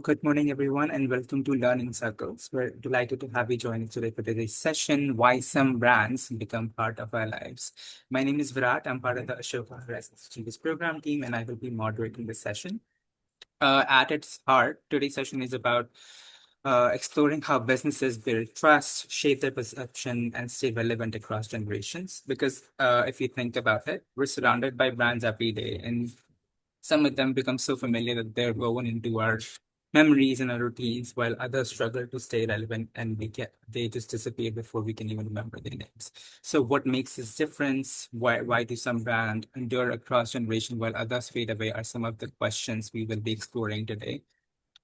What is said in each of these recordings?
Good morning, everyone, and welcome to Learning Circles. We're delighted to have you join us today for today's session, Why Some Brands Become Part of Our Lives. My name is Virat. I'm part of the Ashoka Studios program team, and I will be moderating this session. At its heart, today's session is about exploring how businesses build trust, shape their perception, and stay relevant across generations. Because if you think about it, we're surrounded by brands every day, and some of them become so familiar that they're woven into our memories and our routines, while others struggle to stay relevant and they just disappear before we can even remember their names. So what makes this difference? Why do some brands endure across generation while others fade away are some of the questions we will be exploring today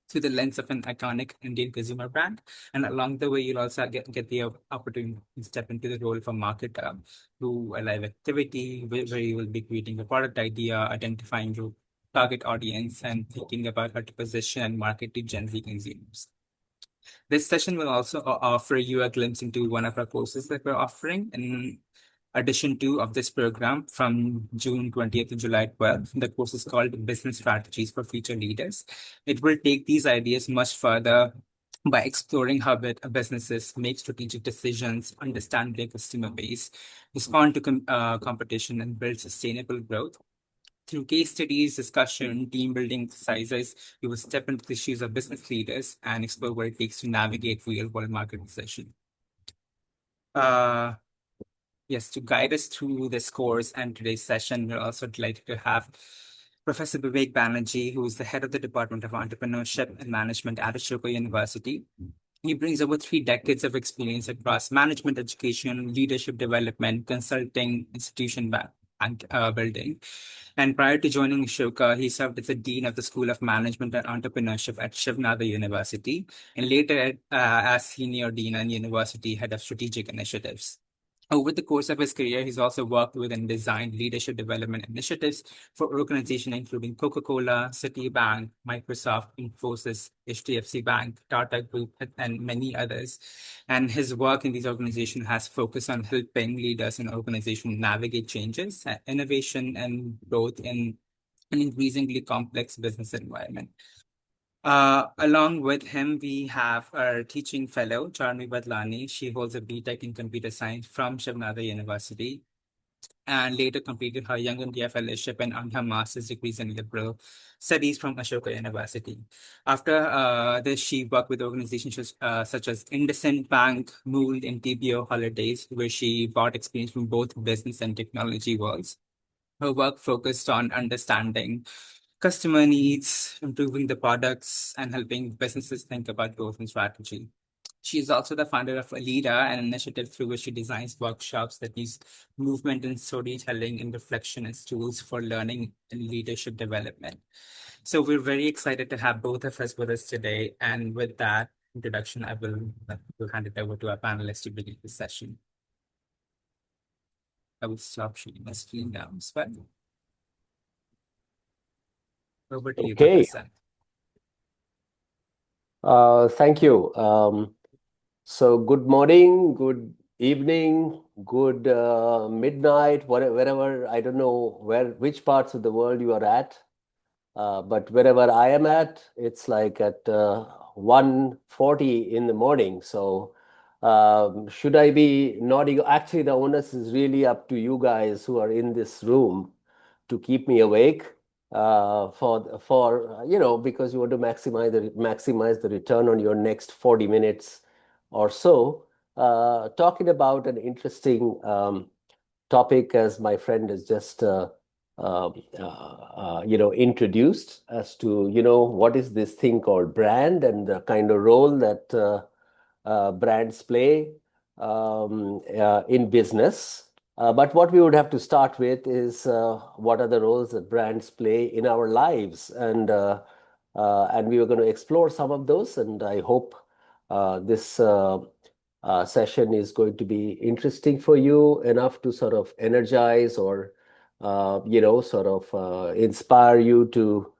through the lens of an iconic Indian consumer brand. And along the way, you'll also get the opportunity to step into the role of a marketer through a live activity where you will be creating a product idea, identifying your target audience, and thinking about how to position and market to Gen Z consumers. This session will also offer you a glimpse into one of our courses that we're offering in addition to of this program from June 20th to July 12th. The course is called Business Strategies for Future Leaders. It will take these ideas much further by exploring how businesses make strategic decisions, understand their customer base, respond to competition, and build sustainable growth. Through case studies, discussion, team building exercises, you will step into the shoes of business leaders and explore what it takes to navigate real world market decision. Uh, yes, to guide us through this course and today's session, we're also delighted to have Professor Vivek Banerjee, who is the head of the Department of Entrepreneurship and Management at Ashoka University. He brings over 3 decades of experience across management education, leadership development, consulting, and building. And prior to joining Ashoka, he served as the Dean of the School of Management and Entrepreneurship at Shiv Nada University, and later as Senior Dean and University Head of Strategic Initiatives. Over the course of his career, he's also worked with and designed leadership development initiatives for organizations including Coca-Cola, Citibank, Microsoft, Infosys, HDFC Bank, Tata Group, and many others. And his work in these organizations has focused on helping leaders and organizations navigate changes, innovation, and growth in an increasingly complex business environment. Along with him, we have our teaching fellow, Charmi Badlani. She holds a BTech in computer science from Shiv Nada University and later completed her Young India Fellowship and earned her master's degrees in liberal studies from Ashoka University. After this, she worked with organizations such as IndusInd Bank, Mould, and TBO Holidays, where she brought experience from both business and technology worlds. Her work focused on understanding customer needs, improving the products, and helping businesses think about growth and strategy. She is also the founder of Alida, an initiative through which she designs workshops that use movement and storytelling and reflection as tools for learning and leadership development. So we're very excited to have both of us with us today. And with that introduction, will hand it over to our panelists to begin the session. I will stop sharing my screen now as well. Over to you, Okay. Professor. Thank you. So good morning, good evening, good midnight, wherever, I don't know which parts of the world you are at, but wherever I am at, it's like at 1:40 in the morning. So should I be nodding? Actually, the onus is really up to you guys who are in this room to keep me awake because you want to maximize the return on your next 40 minutes or so. Talking about an interesting topic, as my friend has just introduced, as to what is this thing called brand and the kind of role that brands play in business. But what we would have to start with is what are the roles that brands play in our lives, and we were going to explore some of those. And I hope this session is going to be interesting for you enough to sort of energize or inspire you to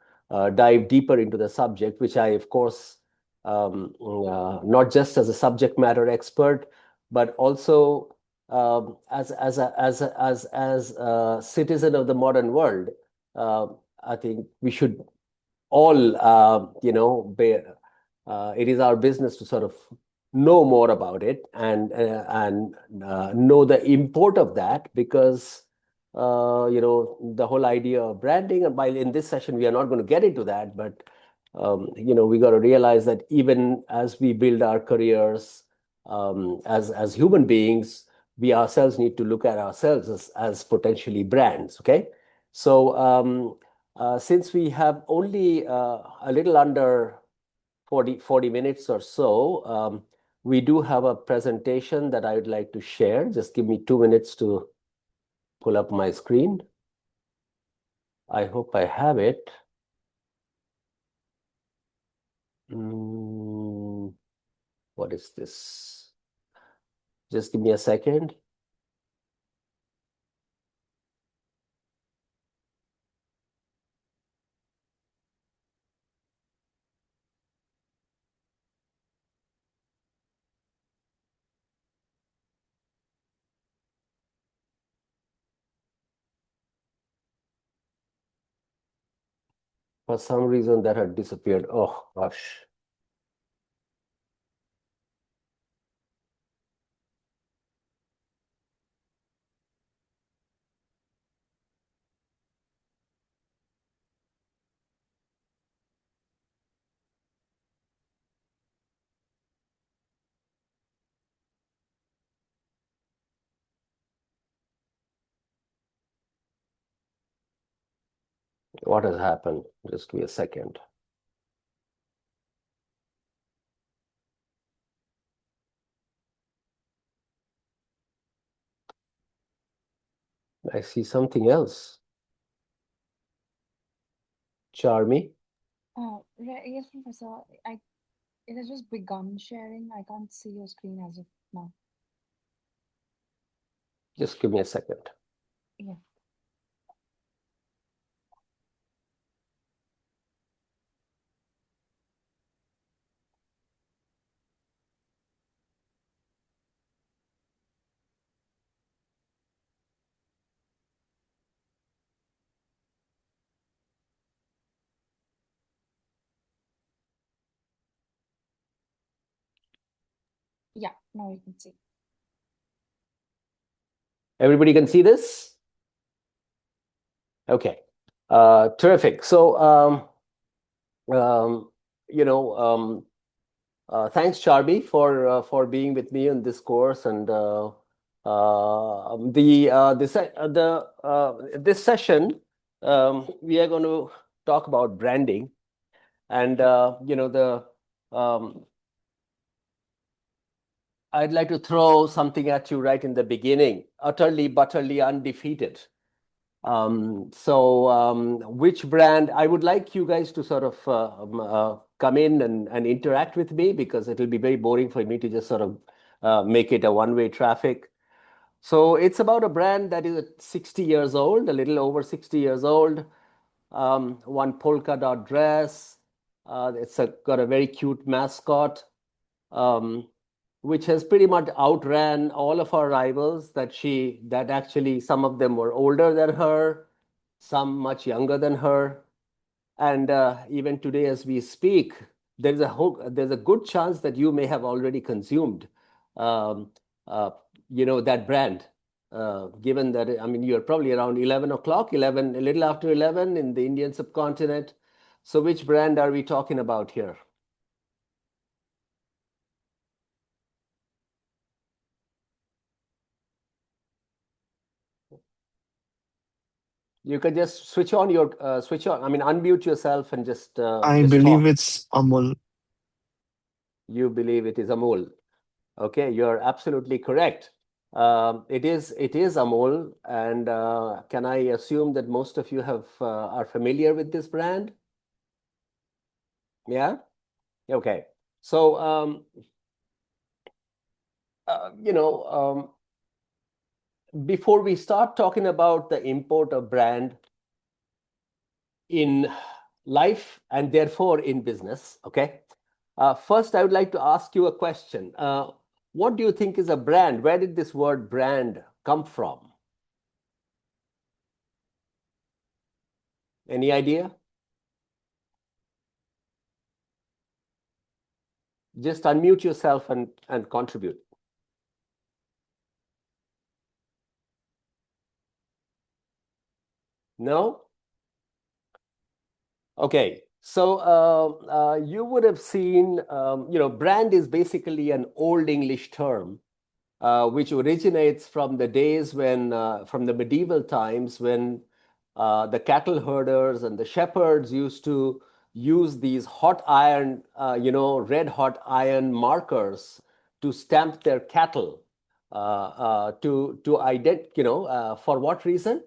dive deeper into the subject, which I, of course, not just as a subject matter expert, but also as a citizen of the modern world. I think we should all, it is our business to sort of know more about it and know the import of that because the whole idea of branding. And while in this session we are not going to get into that, but we got to realize that even as we build our careers as human beings, we ourselves need to look at ourselves as potentially brands. Okay, so since we have only a little under 40 minutes or so, we do have a presentation that I would like to share. Just give me 2 minutes to pull up my screen. I hope I have it. What is this? Just give me a second. For some reason that had disappeared. Oh, gosh. What has happened? Just give me a second. I see something else. Charmy, Yes, Professor. It has just begun sharing. I can't see your screen as of now. just give me a second. Yeah. Yeah, now you can see. Everybody can see this? Okay. Terrific. So, um, you know, thanks, Charby, for being with me in this course. And this session, we are going to talk about branding. And I'd like to throw something at you right in the beginning. Utterly, butterly undefeated. Which brand? I would like you guys to sort of come in and interact with me because it'll be very boring for me to just sort of make it a one-way traffic. So it's about a brand that is 60 years old, a little over 60 years old. One polka dot dress. Got a very cute mascot. Which has pretty much outran all of our rivals that actually some of them were older than her, some much younger than her. And even today, as we speak, there's a good chance that you may have already consumed, um, that brand. Given that, I mean, you're probably around 11 o'clock, 11, a little after 11 in the Indian subcontinent. So which brand are we talking about here? You can just I mean, unmute yourself and I just believe talk. it's Amul. You believe it is Amul. Okay, you're absolutely correct. It is Amul, and can I assume that most of you are familiar with this brand? Yeah. Okay. So before we start talking about the import of brand in life and therefore in business, okay. First, I would like to ask you a question. What do you think is a brand? Where did this word brand come from? Any idea? Just unmute yourself and contribute. No? Okay. So you would have seen, brand is basically an old English term which originates from the days when, from the medieval times when the cattle herders and the shepherds used to use these hot iron, red hot iron markers to stamp their cattle for what reason?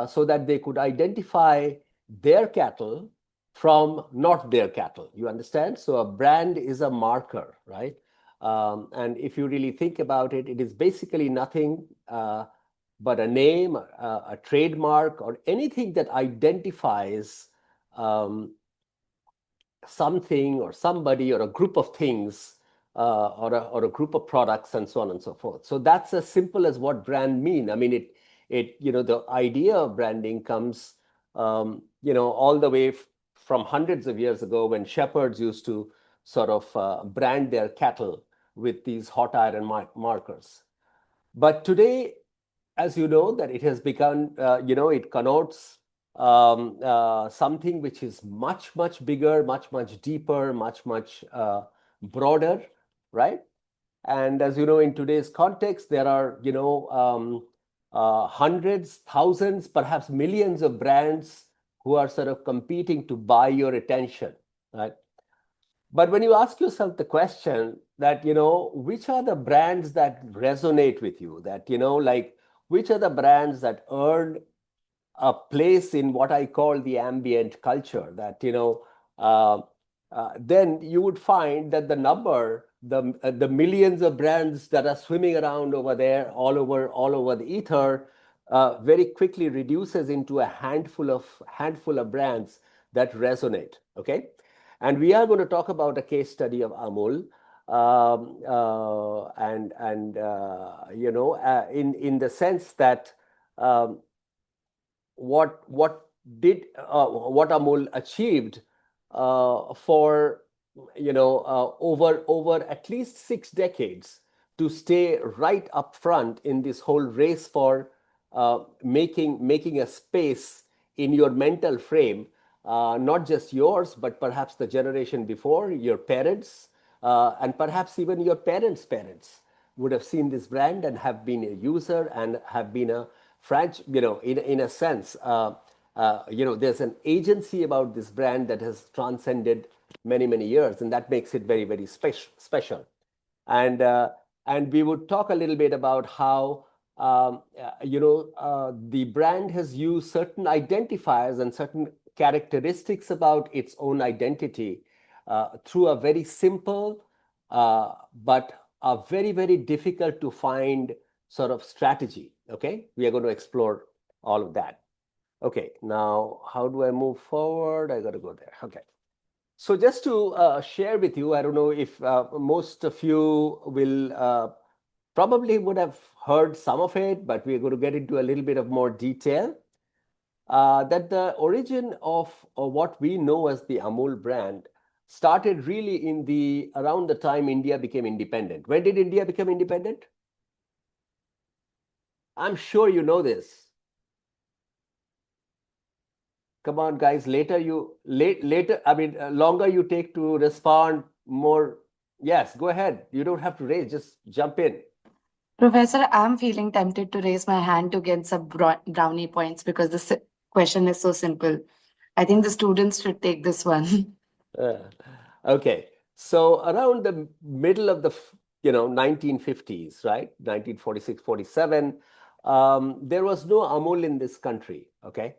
So that they could identify their cattle from not their cattle. You understand? So a brand is a marker, right? And if you really think about it, it is basically nothing but a name, a trademark, or anything that identifies um, something or somebody or a group of things or a group of products and so on and so forth. So that's as simple as what brand mean. I mean, the idea of branding comes, all the way from hundreds of years ago when shepherds used to sort of brand their cattle with these hot iron markers. But today, as you know, that it has become, it connotes something which is much, much bigger, much, much deeper, much, much broader, right? And as you know, in today's context, there are, hundreds, thousands, perhaps millions of brands who are sort of competing to buy your attention, right? But when you ask yourself the question that, which are the brands that resonate with you, that, like, which are the brands that earn a place in what I call the ambient culture, that, uh, then you would find that the millions of brands that are swimming around over there, all over the ether, very quickly reduces into a handful of brands that resonate. Okay, and we are going to talk about a case study of Amul, in the sense that. What Amul achieved for over at least 6 decades to stay right up front in this whole race for making a space in your mental frame, not just yours, but perhaps the generation before, your parents, and perhaps even your parents' parents would have seen this brand and have been a user and have been a in a sense, there's an agency about this brand that has transcended many, many years, and that makes it very, very special. And and we would talk a little bit about how the brand has used certain identifiers and certain characteristics about its own identity through a very simple but a very, very difficult to find sort of strategy. Okay, we are going to explore all of that. Okay, now how do I move forward? I got to go there. Okay. So just to share with you, I don't know if most of you will probably would have heard some of it, but we're going to get into a little bit of more detail. That the origin of what we know as the Amul brand started really around the time India became independent. When did India become independent? I'm sure you know this. Come on, guys. Longer you take to respond, more. Yes, go ahead. You don't have to raise. Just jump in. Professor, I'm feeling tempted to raise my hand to get some brownie points because this question is so simple. I think the students should take this one. Uh, okay. So around the middle of the 1950s, right? 1946, 47, there was no Amul in this country. Okay.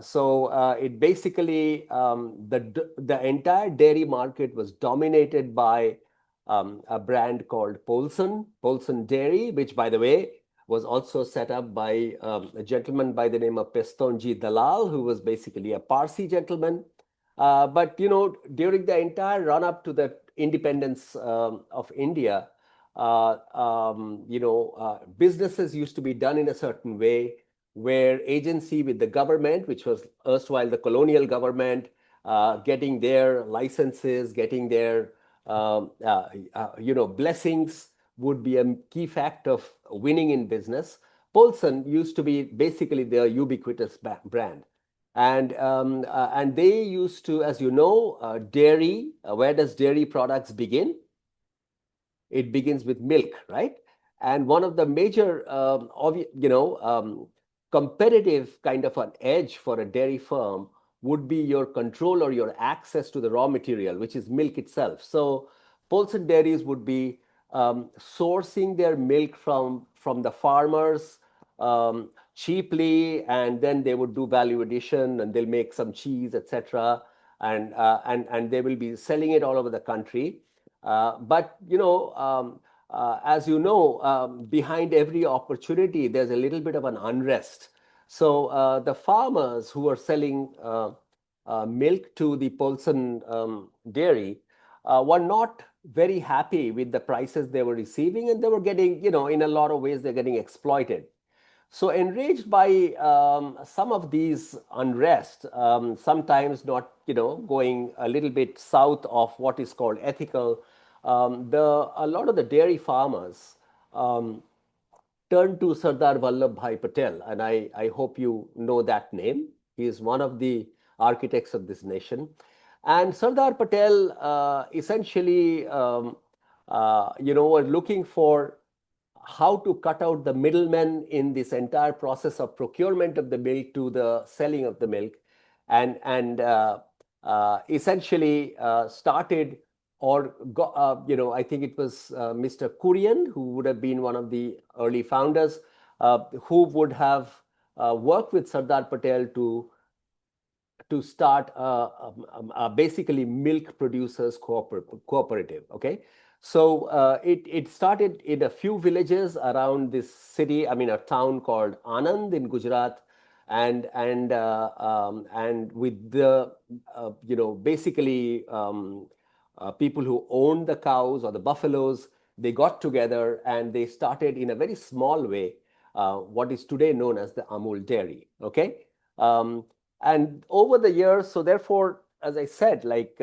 So it basically the entire dairy market was dominated by a brand called Polson Dairy, which, by the way, was also set up by a gentleman by the name of Pestonji Dalal, who was basically a Parsi gentleman. But during the entire run up to the independence of India, businesses used to be done in a certain way, where agency with the government, which was erstwhile the colonial government, getting their licenses, getting their blessings would be a key fact of winning in business. Paulson used to be basically their ubiquitous brand. And they used to, as you know, dairy, where does dairy products begin? It begins with milk, right? And one of the major, competitive kind of an edge for a dairy firm would be your control or your access to the raw material, which is milk itself. So Polson dairies would be sourcing their milk from the farmers cheaply, and then they would do value addition, and they'll make some cheese, etc. And they will be selling it all over the country. But as you know, behind every opportunity, there's a little bit of an unrest. So the farmers who are selling milk to the Polson dairy were not very happy with the prices they were receiving, and they were getting, in a lot of ways, they're getting exploited. So enraged by some of these unrest, sometimes not, going a little bit south of what is called ethical, a lot of the dairy farmers turned to Sardar Vallabhbhai Patel, and I hope you know that name. He is one of the architects of this nation. And Sardar Patel essentially, were looking for how to cut out the middlemen in this entire process of procurement of the milk to the selling of the milk, and essentially started or got, I think it was Mr. Kurian, who would have been one of the early founders, who would have worked with Sardar Patel to start basically milk producers cooperative. Okay, so it started in a few villages around this city. I mean, a town called Anand in Gujarat, and with the basically people who owned the cows or the buffaloes, they got together and they started in a very small way what is today known as the Amul dairy. Okay. And over the years, so therefore, as I said, like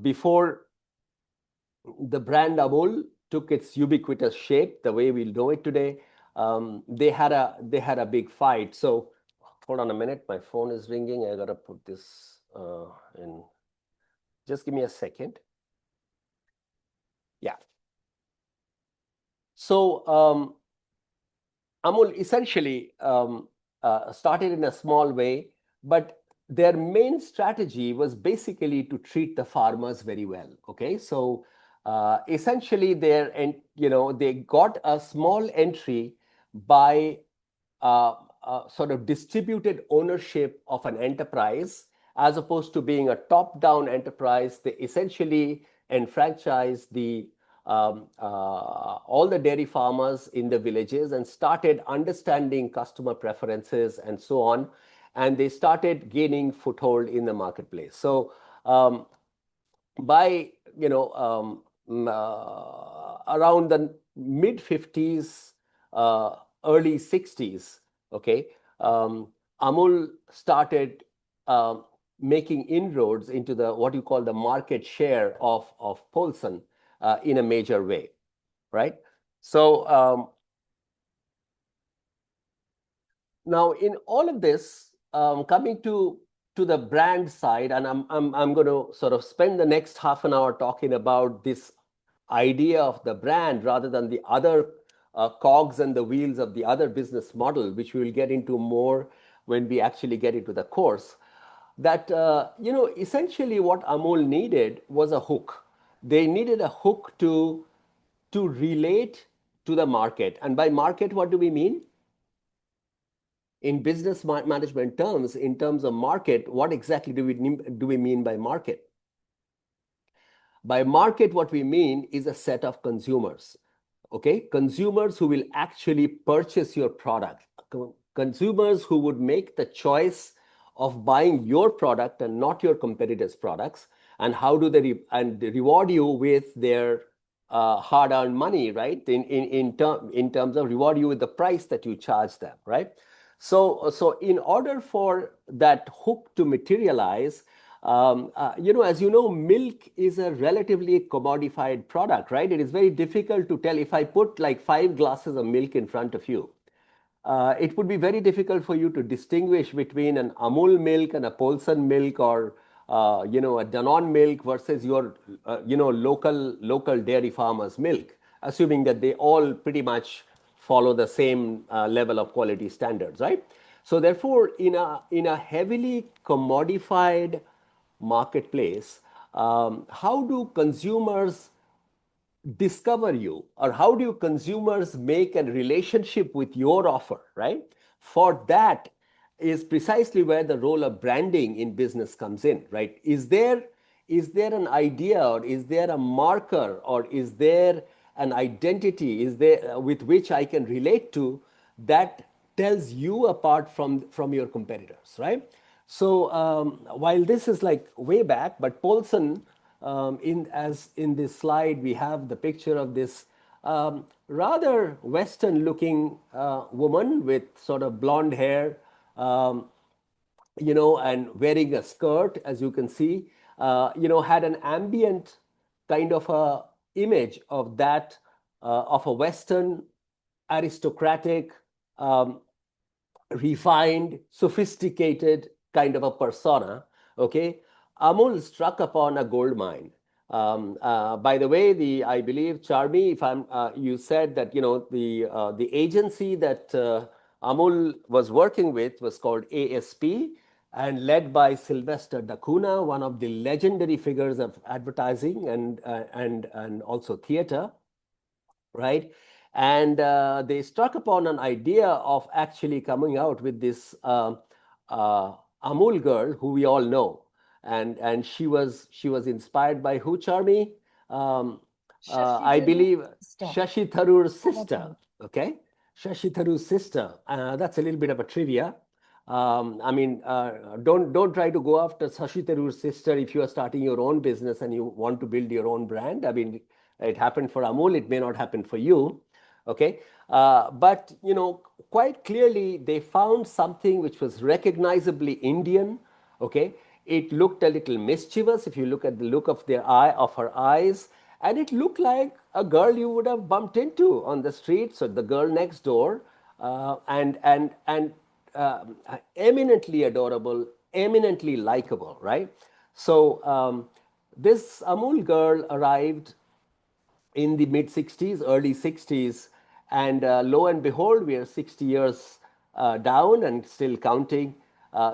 before the brand Amul took its ubiquitous shape, the way we know it today, they had a big fight. So hold on a minute, my phone is ringing. I gotta put this in. Just give me a second. Yeah. So Amul essentially started in a small way, but their main strategy was basically to treat the farmers very well. Okay, so essentially, they got a small entry by sort of distributed ownership of an enterprise, as opposed to being a top-down enterprise. They essentially enfranchised all the dairy farmers in the villages and started understanding customer preferences and so on. And they started gaining foothold in the marketplace. So by, around the mid 50s, early 60s, okay, Amul started making inroads into what you call the market share of Polson in a major way, right? So now in all of this, coming to the brand side, and I'm going to sort of spend the next half an hour talking about this idea of the brand rather than the other cogs and the wheels of the other business model, which we will get into more when we actually get into the course. That essentially what Amul needed was a hook. They needed a hook to relate to the market. And by market, what do we mean? In business management terms, in terms of market, what exactly do we mean by market? By market, what we mean is a set of consumers. Okay, consumers who will actually purchase your product, consumers who would make the choice of buying your product and not your competitors' products. And how do they reward you with their hard-earned money, right? In terms of reward you with the price that you charge them, right? So in order for that hook to materialize, As you know, milk is a relatively commodified product, right? It is very difficult to tell if I put like 5 glasses of milk in front of you. It would be very difficult for you to distinguish between an Amul milk and a Polson milk, or a Danone milk versus your local dairy farmers milk, assuming that they all pretty much follow the same level of quality standards, right? So therefore, in a heavily commodified marketplace, how do consumers discover you, or how do consumers make a relationship with your offer, right? For that is precisely where the role of branding in business comes in, right? Is there an idea, or is there a marker, or is there an identity, is there with which I can relate to, that tells you apart from your competitors, right? So while this is like way back, but Paulson, in this slide, we have the picture of this rather Western-looking woman with sort of blonde hair, and wearing a skirt, as you can see, had an ambient kind of a image of that of a Western aristocratic, um, refined, sophisticated kind of a persona. Okay, Amul struck upon a gold mine. By the way, I believe, Charmi, if you said that the agency that Amul was working with was called ASP, and led by Sylvester Dacuna, one of the legendary figures of advertising and also theater, right? And they struck upon an idea of actually coming out with this uh, Amul girl, who we all know, and she was inspired by who, Charmi? Um, Shashi I Tharoor's believe sister. Shashi Tharoor's Oh, that's sister. right. Okay, Shashi Tharoor's sister. That's a little bit of a trivia. I mean, don't try to go after Shashi Tharoor's sister if you are starting your own business and you want to build your own brand. I mean, it happened for Amul, it may not happen for you. Okay, but quite clearly they found something which was recognizably Indian. Okay, it looked a little mischievous if you look at the look of her eyes, and it looked like a girl you would have bumped into on the street. So the girl next door, and eminently adorable, eminently likable, right? So this Amul girl arrived in the mid 60s, early 60s, and lo and behold, we are 60 years down and still counting.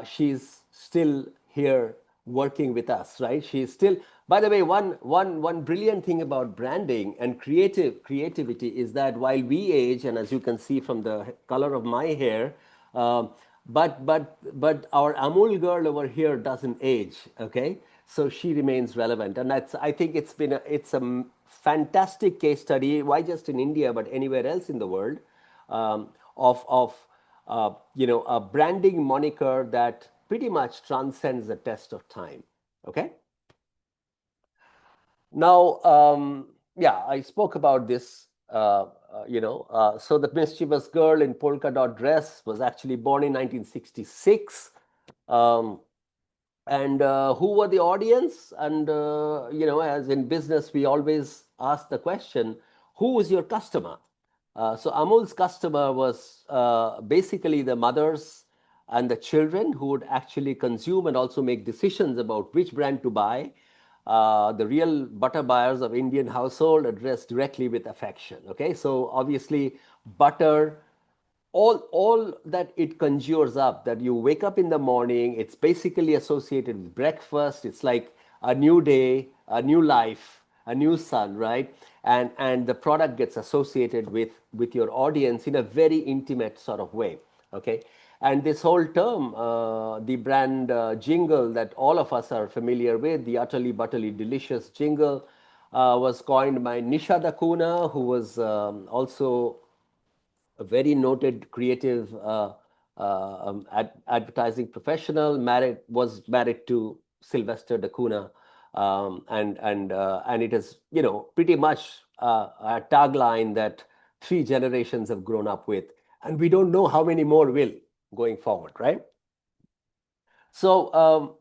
She's still here working with us, right? She's still, by the way, one brilliant thing about branding and creativity is that while we age, and as you can see from the color of my hair, um, but our Amul girl over here doesn't age, okay? So she remains relevant, and I think it's a fantastic case study. Why just in India, but anywhere else in the world, of a branding moniker that pretty much transcends the test of time. Okay. Now, yeah, I spoke about this. So the mischievous girl in polka dot dress was actually born in 1966. Um, and who were the audience? And as in business, we always ask the question, who is your customer? So Amul's customer was basically the mothers and the children who would actually consume and also make decisions about which brand to buy. The real butter buyers of Indian household addressed directly with affection. Okay, so obviously butter, all that it conjures up, that you wake up in the morning, it's basically associated with breakfast. It's like a new day, a new life, a new sun, right? And the product gets associated with your audience in a very intimate sort of way. Okay, and this whole term, the brand jingle that all of us are familiar with, the utterly butterly delicious jingle, was coined by Nisha Dakuna, who was also a very noted creative advertising professional, was married to Sylvester Dacuna, and it is pretty much a tagline that 3 generations have grown up with, and we don't know how many more will going forward, right? So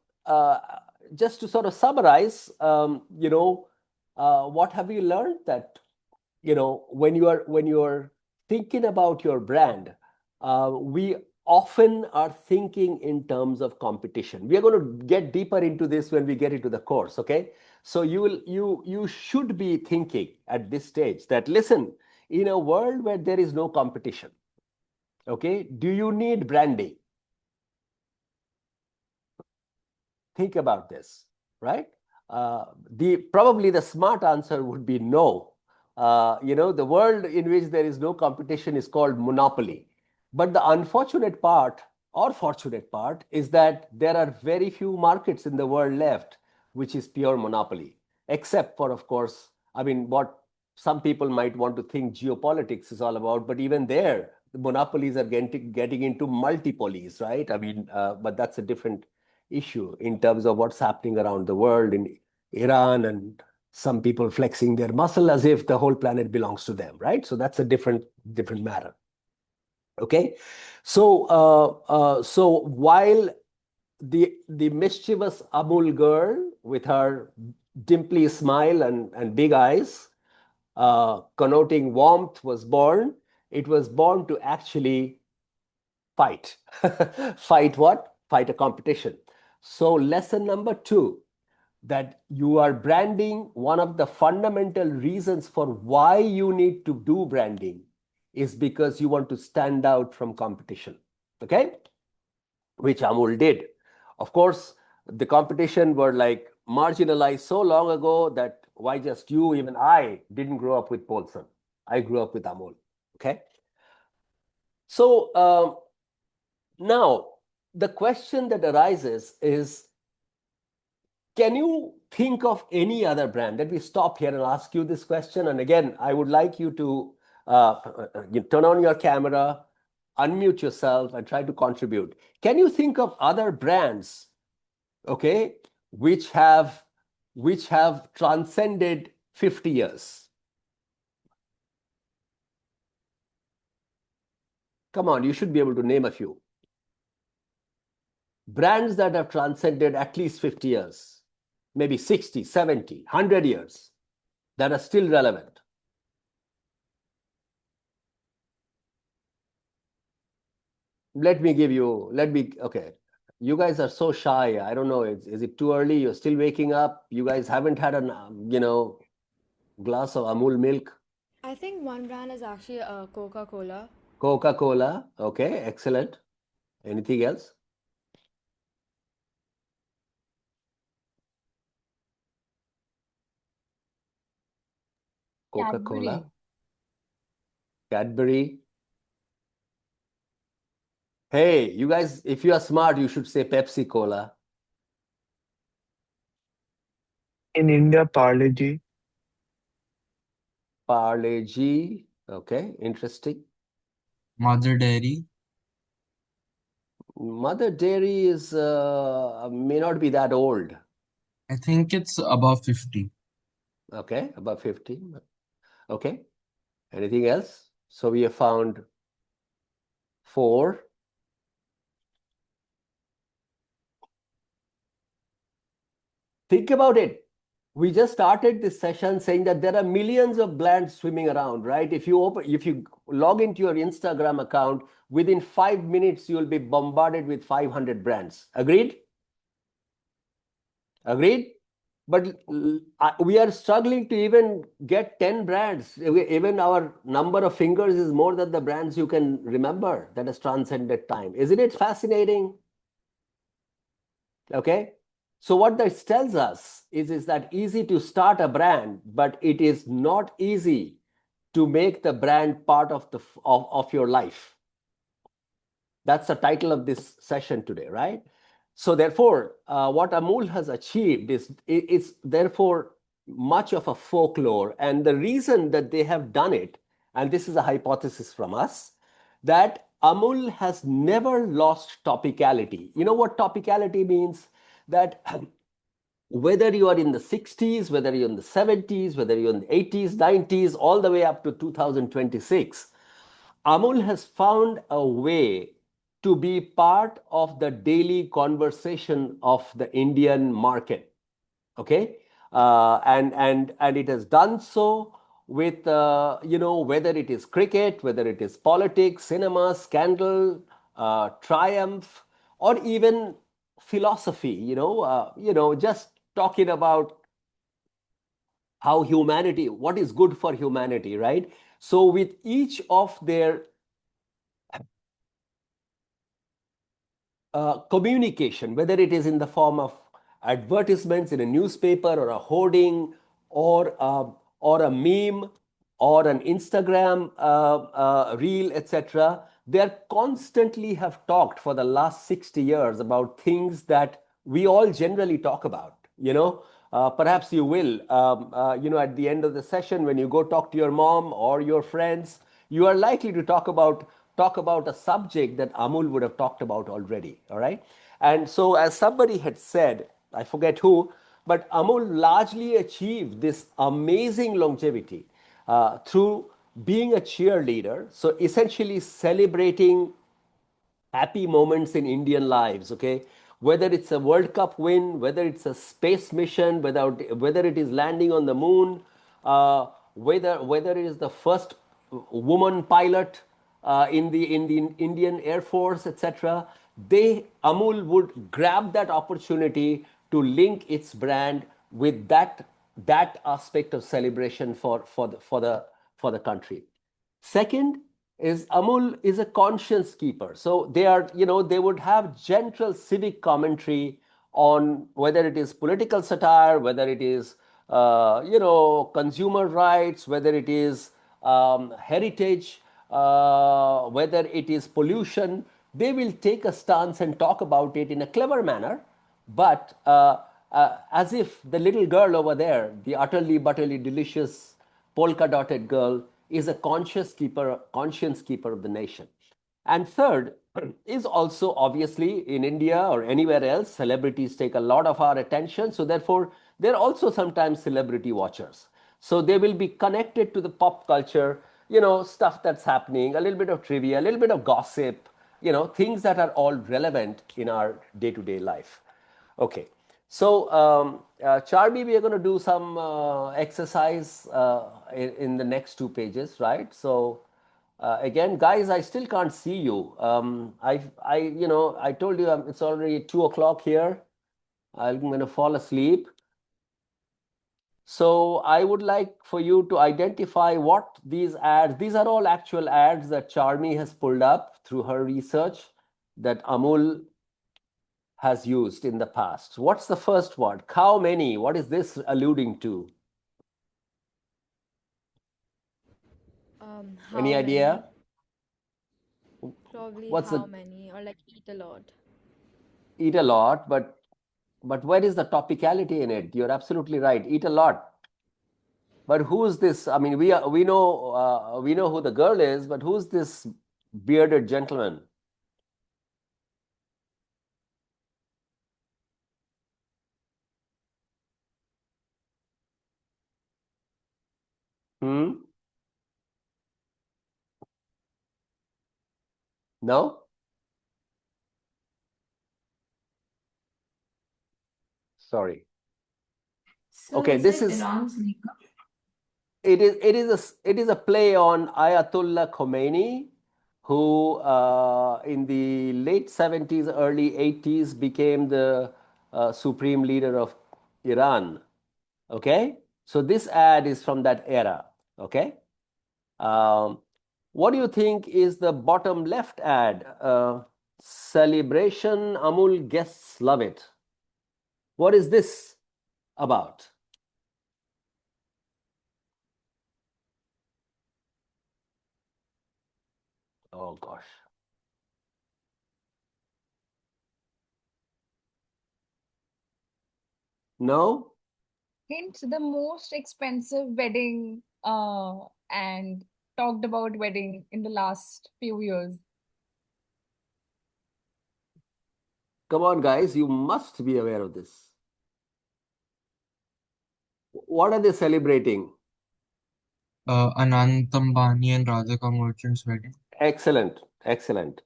just to sort of summarize, what have we learned? That when you are thinking about your brand, we often are thinking in terms of competition. We are going to get deeper into this when we get into the course, okay? So you should be thinking at this stage that, listen, in a world where there is no competition, okay, do you need branding? Think about this, right? Probably the smart answer would be no. The world in which there is no competition is called monopoly. But the unfortunate part or fortunate part is that there are very few markets in the world left, which is pure monopoly, except for, of course, I mean, what some people might want to think geopolitics is all about, but even there, the monopolies are getting into multipolies, right? I mean, but that's a different issue in terms of what's happening around the world in Iran, and some people flexing their muscle as if the whole planet belongs to them, right? So that's a different matter. Okay, so while the mischievous Amul girl with her dimply smile and big eyes, connoting warmth, was born, it was born to actually fight. Fight what? Fight a competition. So lesson number 2, that you are branding, one of the fundamental reasons for why you need to do branding is because you want to stand out from competition, okay? Which Amul did. Of course, the competition were like marginalized so long ago that why just you, even I didn't grow up with Paulson. I grew up with Amul, okay? So now the question that arises is, can you think of any other brand? Let me stop here and ask you this question. And again, I would like you to turn on your camera, unmute yourself, and try to contribute. Can you think of other brands, okay, which have transcended 50 years? Come on, you should be able to name a few. Brands that have transcended at least 50 years, maybe 60, 70, 100 years, that are still relevant. Okay. You guys are so shy. I don't know. Is it too early? You're still waking up. You guys haven't had a glass of Amul milk. I think one brand is actually Coca-Cola. Coca-Cola. Okay, excellent. Anything else? Coca-Cola. Cadbury. Hey, you guys, if you are smart, you should say Pepsi Cola. In India, Parle G. Parle G. Okay, interesting. Mother Dairy. Mother Dairy is may not be that old. I think it's above 50. Okay, above 50. Okay. Anything else? So we have found 4. Think about it. We just started this session saying that there are millions of brands swimming around, right? If you log into your Instagram account, within 5 minutes, you'll be bombarded with 500 brands. Agreed? Agreed? But we are struggling to even get 10 brands. Even our number of fingers is more than the brands you can remember that has transcended time. Isn't it fascinating? Okay. So what this tells us is that easy to start a brand, but it is not easy to make the brand part of your life. That's the title of this session today, right? So therefore, what Amul has achieved is therefore much of a folklore. And the reason that they have done it, and this is a hypothesis from us, that Amul has never lost topicality. You know what topicality means? That whether you are in the 60s, whether you're in the 70s, whether you're in the 80s, 90s, all the way up to 2026, Amul has found a way to be part of the daily conversation of the Indian market. Okay, and it has done so with whether it is cricket, whether it is politics, cinema, scandal, triumph, or even philosophy. Just talking about how humanity, what is good for humanity, right? So with each of their communication, whether it is in the form of advertisements in a newspaper or a hoarding or a meme or an Instagram reel, etc. They are constantly have talked for the last 60 years about things that we all generally talk about. Perhaps you will, at the end of the session when you go talk to your mom or your friends, you are likely to talk about a subject that Amul would have talked about already. All right. And so, as somebody had said, I forget who, but Amul largely achieved this amazing longevity through being a cheerleader. So, essentially celebrating happy moments in Indian lives, okay? Whether it's a World Cup win, whether it's a space mission, whether it is landing on the moon, whether it is the first woman pilot in the Indian Air Force, etc. They Amul would grab that opportunity to link its brand with that aspect of celebration for the country. Second is Amul is a conscience keeper. So they would have gentle civic commentary on whether it is political satire, whether it is, consumer rights, whether it is heritage, whether it is pollution. They will take a stance and talk about it in a clever manner, but as if the little girl over there, the utterly butterly delicious polka dotted girl, is a conscience keeper of the nation. And third is also obviously in India or anywhere else, celebrities take a lot of our attention. So therefore, they're also sometimes celebrity watchers. So they will be connected to the pop culture, stuff that's happening, a little bit of trivia, a little bit of gossip, things that are all relevant in our day-to-day life. Okay. So, Charmi, we are going to do some exercise in the next 2 pages, right? So, again, guys, I still can't see you. I told you it's already 2 o'clock here. I'm going to fall asleep. So, I would like for you to identify what these are all actual ads that Charmi has pulled up through her research that Amul has used in the past. What's the first word? How many? What is this alluding to? Any How many? idea? Probably What's how the many or like eat a lot. eat a lot, but where is the topicality in it? You're absolutely right. Eat a lot. But who's this? I mean, we know who the girl is, but who's this bearded gentleman? Hmm? No? Sorry. So Okay, is this it is Iran's leader? it is a play on Ayatollah Khomeini, who in the late 70s, early 80s became the supreme leader of Iran. Okay, so this ad is from that era. Okay, um, what do you think is the bottom left ad? Celebration, Amul guests love it. What is this about? Oh gosh. No? Hint, the most expensive wedding and talked about wedding in the last few years. Come on, guys, you must be aware of this. What are they celebrating? Anant Ambani and Radhika Merchant's wedding. Excellent, excellent,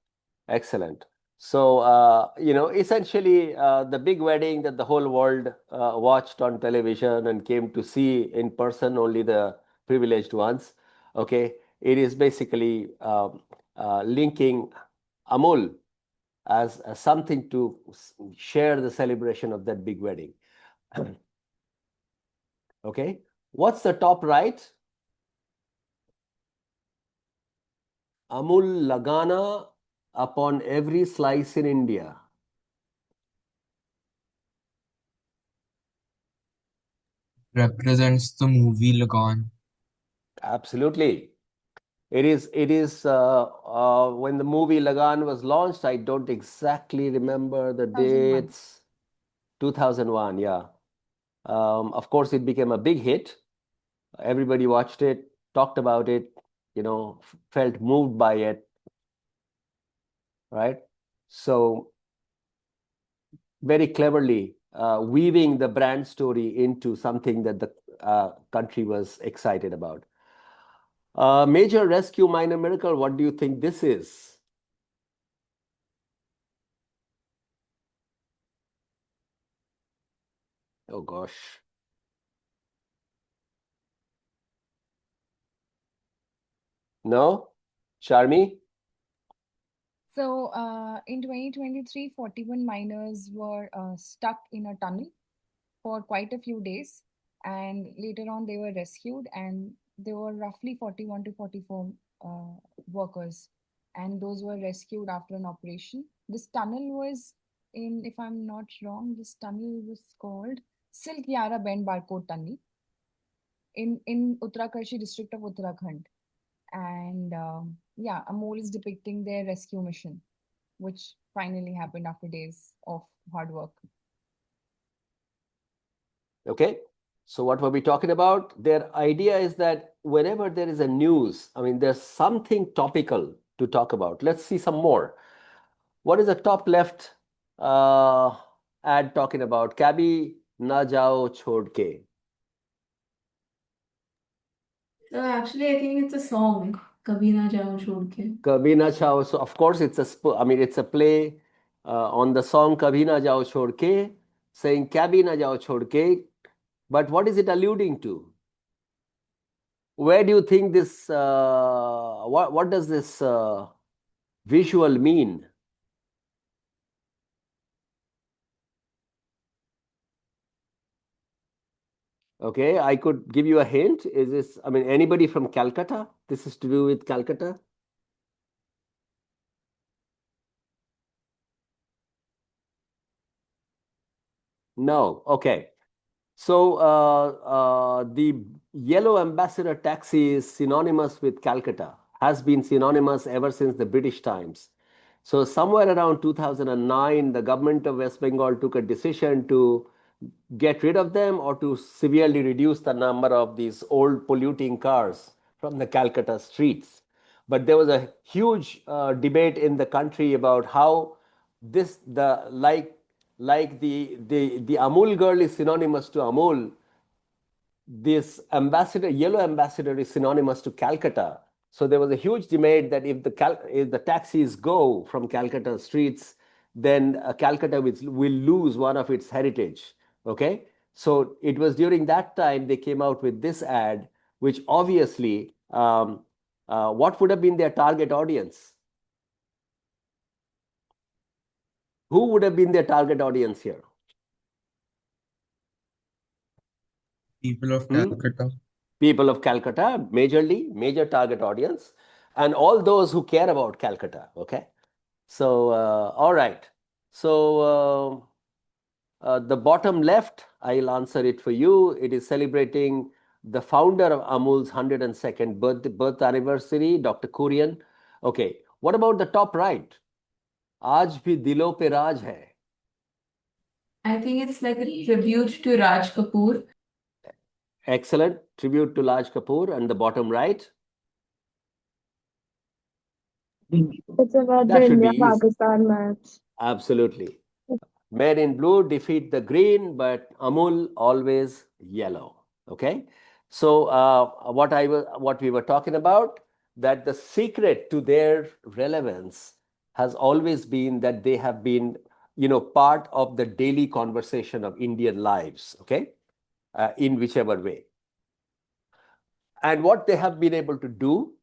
excellent. So, essentially, the big wedding that the whole world watched on television and came to see in person, only the privileged ones. Okay, it is basically linking Amul as something to share the celebration of that big wedding. Okay, what's the top right? Amul Lagana upon every slice in India. Represents the movie Lagan. Absolutely. It is when the movie Lagan was launched, I don't exactly remember the 2001. dates. 2001, yeah. Of course, it became a big hit. Everybody watched it, talked about it, felt moved by it, right? So very cleverly weaving the brand story into something that the country was excited about. Major rescue, minor miracle, what do you think this is? Oh gosh. No? Charmi? So, in 2023, 41 miners were stuck in a tunnel for quite a few days, and later on they were rescued, and there were roughly 41 to 44 workers, and those were rescued after an operation. This tunnel was in, if I'm not wrong, this tunnel was called Silk Yara Bend Barcode Tunnel in Uttarakarshi district of Uttarakhand. And yeah, a mole is depicting their rescue mission, which finally happened after days of hard work. Okay. So what were we talking about? Their idea is that whenever there is a news, I mean, there's something topical to talk about. Let's see some more. What is the top left ad talking about? Kabhi na jao chhod ke. So actually, I think it's a song, Kabhi Na Jao Chhod Ke. Kabhi na chao. So of course it's it's a play on the song Kabhi na jao chhod ke, saying Kabhi na jao chhod ke. But what is it alluding to? Where do you think this? What does this visual mean? Okay, I could give you a hint. Is this? I mean, anybody from Calcutta? This is to do with Calcutta. No. Okay. So the yellow ambassador taxi is synonymous with Calcutta, has been synonymous ever since the British times. So somewhere around 2009, the government of West Bengal took a decision to get rid of them or to severely reduce the number of these old polluting cars from the Calcutta streets. But there was a huge debate in the country about how this the like the Amul girl is synonymous to Amul. This ambassador, yellow ambassador, is synonymous to Calcutta. So there was a huge debate that if the taxis go from Calcutta streets, then Calcutta will lose one of its heritage. Okay, so it was during that time they came out with this ad, which obviously, what would have been their target audience? Who would have been their target audience here? People of Hmm? Calcutta. People of Calcutta, major target audience, and all those who care about Calcutta. Okay, so all right. So the bottom left, I'll answer it for you. It is celebrating the founder of Amul's 102nd birth anniversary, Dr. Kurian. Okay, what about the top right? Aaj bhi dilo pe raaj hai. I think it's like a tribute to Raj Kapoor. Excellent tribute to Raj Kapoor. And the bottom right, It's about the that should be easy. India-Pakistan match. Absolutely. Men in blue defeat the green, but Amul always yellow. Okay. So what we were talking about, that the secret to their relevance has always been that they have been, part of the daily conversation of Indian lives, okay, in whichever way. And what they have been able to do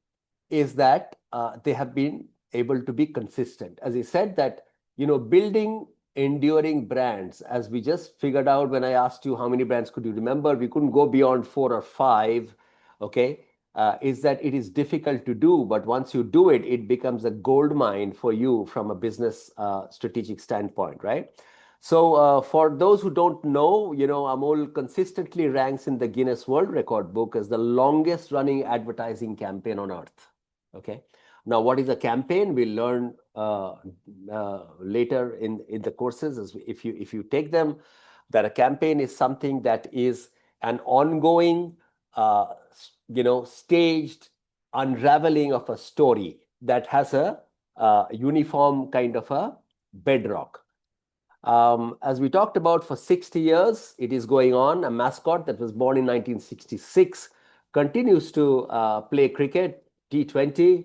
is that they have been able to be consistent. As I said, that building enduring brands, as we just figured out when I asked you how many brands could you remember, we couldn't go beyond 4 or 5. Okay, is that it is difficult to do, but once you do it, it becomes a gold mine for you from a business strategic standpoint, right? So for those who don't know, Amul consistently ranks in the Guinness World Record book as the longest running advertising campaign on earth. Okay. Now, what is a campaign? We'll learn later in the courses if you take them, that a campaign is something that is an ongoing, staged unraveling of a story that has a uniform kind of a bedrock. As we talked about, for 60 years, it is going on. A mascot that was born in 1966 continues to play cricket, T20,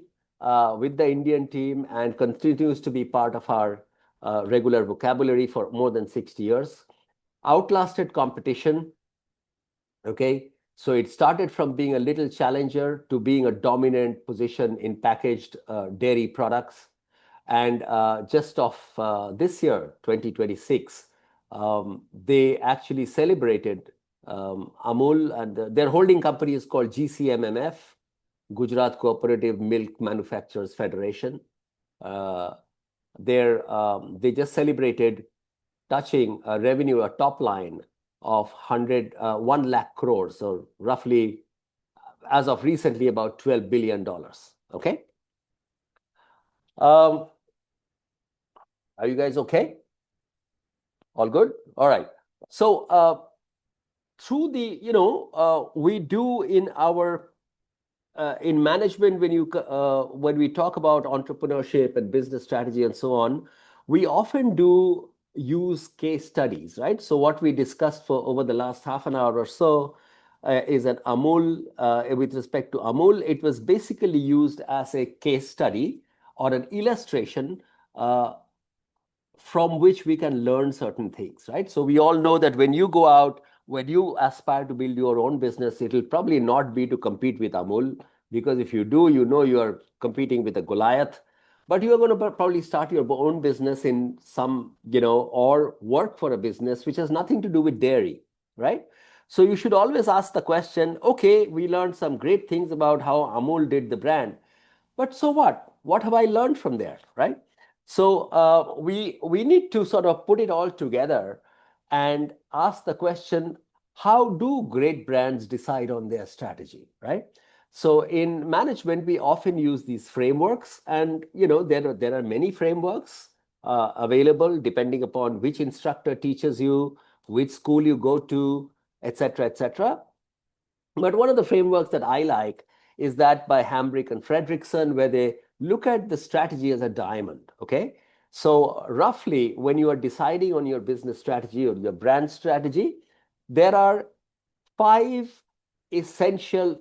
with the Indian team and continues to be part of our regular vocabulary for more than 60 years. Outlasted competition, okay? So it started from being a little challenger to being a dominant position in packaged dairy products. And just of this year, 2026, they actually celebrated Amul, and their holding company is called GCMMF, Gujarat Cooperative Milk Manufacturers Federation. They just celebrated touching a revenue, a top line of 1 lakh crores, so roughly, as of recently, about $12 billion. Okay. Are you guys okay? All good? All right. So through the, we do in our in management, when we talk about entrepreneurship and business strategy and so on, we often do use case studies, right? So what we discussed for over the last half an hour or so is an Amul, with respect to Amul, it was basically used as a case study or an illustration from which we can learn certain things, right? So we all know that when you go out, when you aspire to build your own business, it'll probably not be to compete with Amul, because if you do, you are competing with a Goliath. But you are going to probably start your own business in some, or work for a business which has nothing to do with dairy, right? So you should always ask the question, okay, we learned some great things about how Amul did the brand, but so what? What have I learned from there, right? So we need to sort of put it all together and ask the question, how do great brands decide on their strategy, right? So in management, we often use these frameworks, and there are many frameworks available depending upon which instructor teaches you, which school you go to, etc., etc. But one of the frameworks that I like is that by Hambrick and Fredrickson, where they look at the strategy as a diamond, okay? So roughly, when you are deciding on your business strategy or your brand strategy, there are 5 essential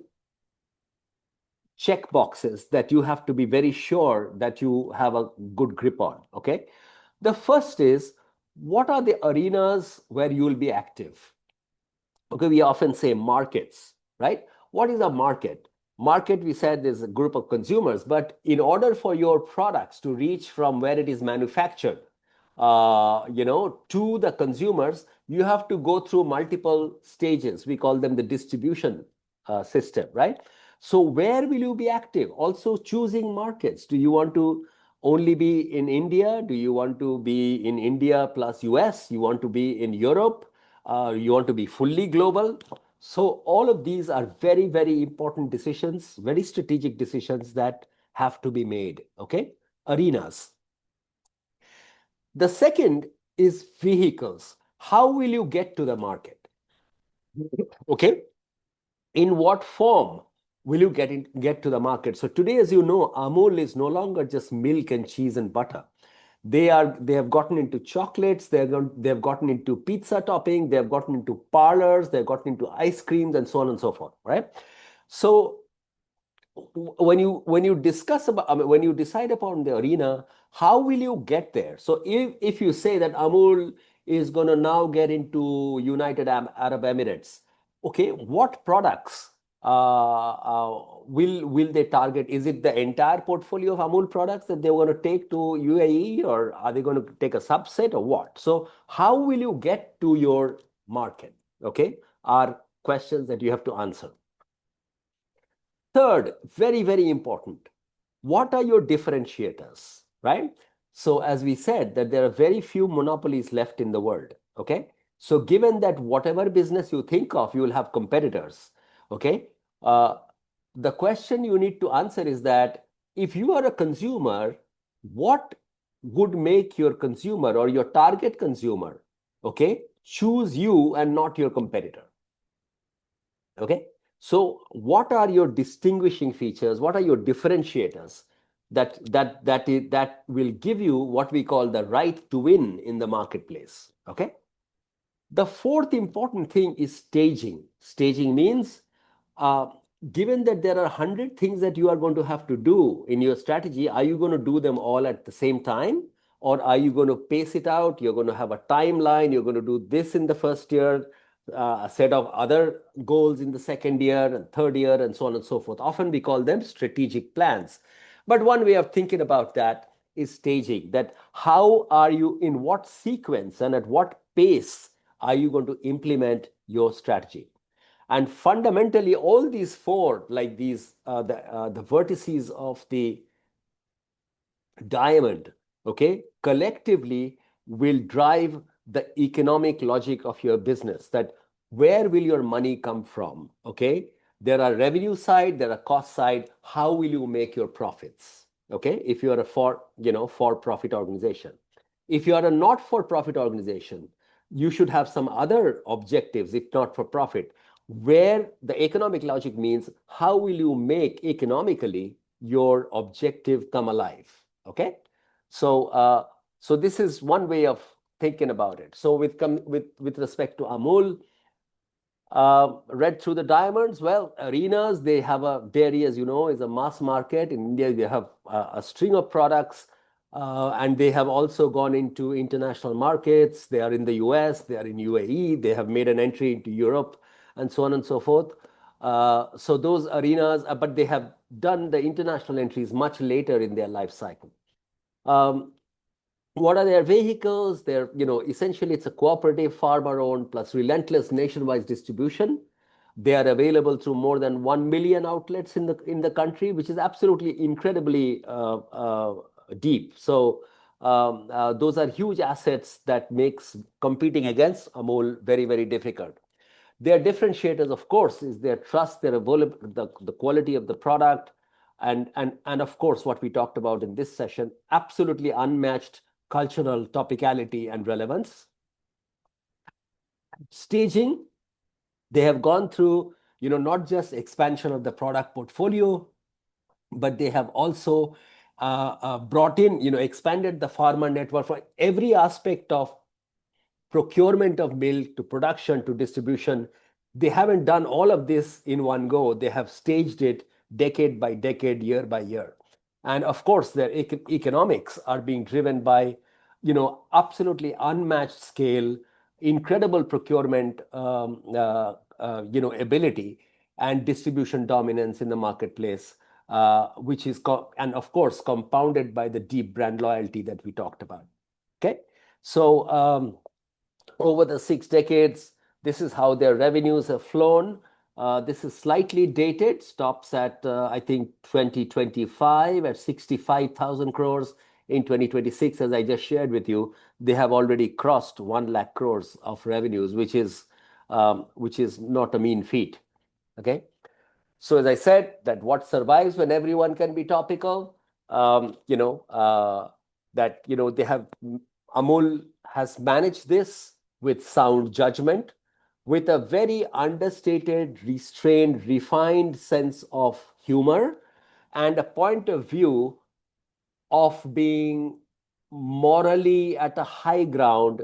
check boxes that you have to be very sure that you have a good grip on, okay? The first is, what are the arenas where you will be active? Okay, we often say markets, right? What is a market? Market, we said, is a group of consumers, but in order for your products to reach from where it is manufactured, to the consumers, you have to go through multiple stages. We call them the distribution system, right? So where will you be active? Also choosing markets. Do you want to only be in India? Do you want to be in India plus US? You want to be in Europe? You want to be fully global? So all of these are very, very important decisions, very strategic decisions that have to be made, okay? Arenas. The second is vehicles. How will you get to the market? Okay? In what form will you get to the market? So today, as you know, Amul is no longer just milk and cheese and butter. They have gotten into chocolates, they have gotten into pizza topping, they have gotten into parlors, they've gotten into ice creams, and so on and so forth, right? So when you discuss about, I mean, when you decide upon the arena, how will you get there? So if you say that Amul is going to now get into United Arab Emirates, okay, what products will they target? Is it the entire portfolio of Amul products that they're going to take to UAE, or are they going to take a subset, or what? So how will you get to your market? Okay, are questions that you have to answer. Third, very, very important, what are your differentiators, right? So as we said, that there are very few monopolies left in the world, okay? So given that whatever business you think of, you will have competitors, okay? The question you need to answer is that if you are a consumer, what would make your consumer or your target consumer, okay, choose you and not your competitor? Okay, so what are your distinguishing features? What are your differentiators that will give you what we call the right to win in the marketplace? Okay. The fourth important thing is staging. Staging means, uh, given that there are 100 things that you are going to have to do in your strategy, are you going to do them all at the same time? Or are you going to pace it out? You're going to have a timeline. You're going to do this in the first year, a set of other goals in the second year and third year, and so on and so forth. Often we call them strategic plans. But one way of thinking about that is staging, that how are you, in what sequence and at what pace are you going to implement your strategy? And fundamentally, all these four, like these, the vertices of the diamond, okay, collectively will drive the economic logic of your business. That where will your money come from? Okay, there are revenue side, there are cost side. How will you make your profits? Okay, if you are a for profit organization, if you are a not for profit organization, you should have some other objectives, if not for profit, where the economic logic means how will you make economically your objective come alive. Okay, so this is one way of thinking about it. So with respect to Amul, read through the diamonds. Well, arenas, they have a dairy, as you know, is a mass market. In India, they have a string of products, and they have also gone into international markets. They are in the US, they are in UAE, they have made an entry into Europe, and so on and so forth. So those arenas, but they have done the international entries much later in their life cycle. What are their vehicles? They're, essentially it's a cooperative farmer-owned plus relentless nationwide distribution. They are available through more than 1 million outlets in the country, which is absolutely incredibly deep. So those are huge assets that makes competing against Amul very, very difficult. Their differentiators, of course, is their trust, their the quality of the product, and of course, what we talked about in this session, absolutely unmatched cultural topicality and relevance. Staging, they have gone through, not just expansion of the product portfolio, but they have also brought in, expanded the farmer network for every aspect of procurement of milk to production to distribution. They haven't done all of this in one go. They have staged it decade by decade, year by year. And of course, their economics are being driven by, absolutely unmatched scale, incredible procurement, ability, and distribution dominance in the marketplace, which is, and of course, compounded by the deep brand loyalty that we talked about. Okay, so over the 6 decades, this is how their revenues have flown. This is slightly dated, stops at, I think, 2025 at 65,000 crores. In 2026, as I just shared with you, they have already crossed 1 lakh crores of revenues, which is not a mean feat. Okay. So as I said, that what survives when everyone can be topical, that, they have, Amul has managed this with sound judgment, with a very understated, restrained, refined sense of humor, and a point of view of being morally at a high ground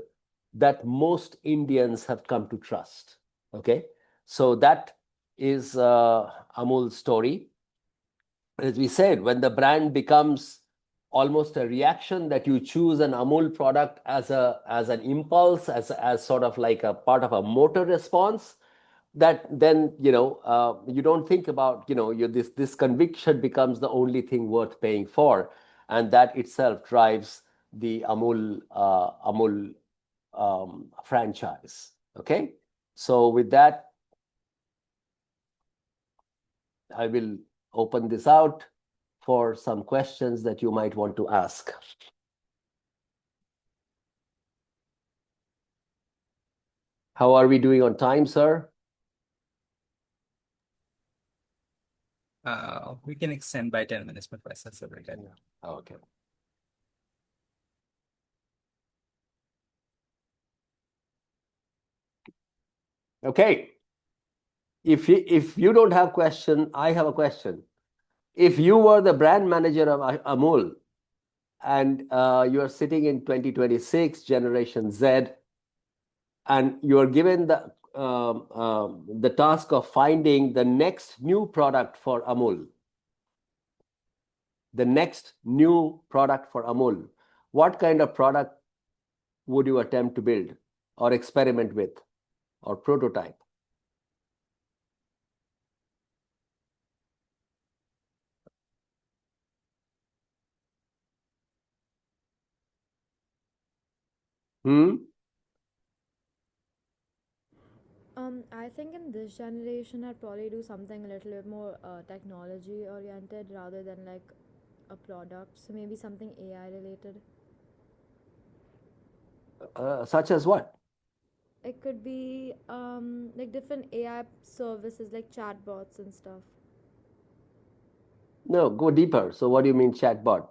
that most Indians have come to trust. Okay, so that is Amul's story. as we said, when the brand becomes almost a reaction, that you choose an Amul product as an impulse, as sort of like a part of a motor response, that then you don't think about this conviction becomes the only thing worth paying for, and that itself drives the Amul franchise. Okay, so with that, I will open this out for some questions that you might want to ask. How are we doing on time, sir? We can extend by 10 minutes, Professor. So we're good. Okay. Okay. If you don't have question, I have a question. If you were the brand manager of Amul, and you are sitting in 2026 Generation Z, and you are given the task of finding the next new product for Amul, what kind of product would you attempt to build or experiment with or prototype? I think in this generation, I'd probably do something a little bit more technology oriented rather than like a product. So maybe something AI related. Such as what? It could be like different AI services like chatbots and stuff. No, go deeper. So what do you mean chatbot?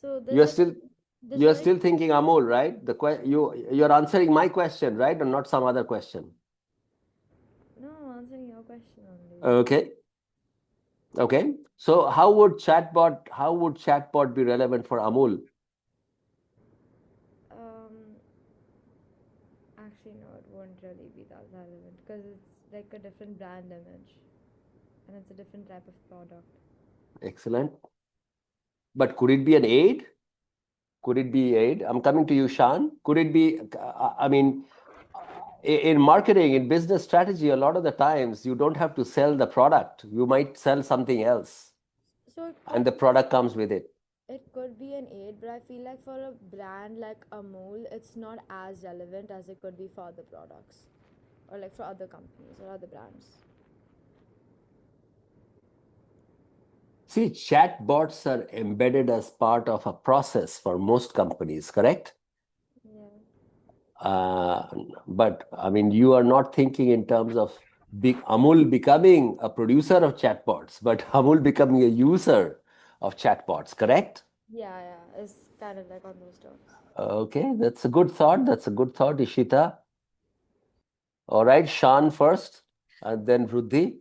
So there's You're like still you're still thinking Amul, right? You're answering my question, right? Or not some other question? No, I'm answering your question only. Okay. Okay. So how would chatbot be relevant for Amul? Actually, no, it won't really be that relevant because it's like a different brand image and it's a different type of product. Excellent. But could it be an aid? Could it be aid? I'm coming to you, Shan. Could it be, I mean, in marketing, in business strategy, a lot of the times you don't have to sell the product. You might sell something else. So And the product comes with it. it could be an aid, but I feel like for a brand like Amul, it's not as relevant as it could be for other products or like for other companies or other brands. See, chatbots are embedded as part of a process for most companies, correct? Yeah. But I mean, you are not thinking in terms of Amul becoming a producer of chatbots, but Amul becoming a user of chatbots, correct? Yeah, it's kind of like on those terms. Okay, that's a good thought. That's a good thought, Ishita. All right, Shan first, and then Vruddhi.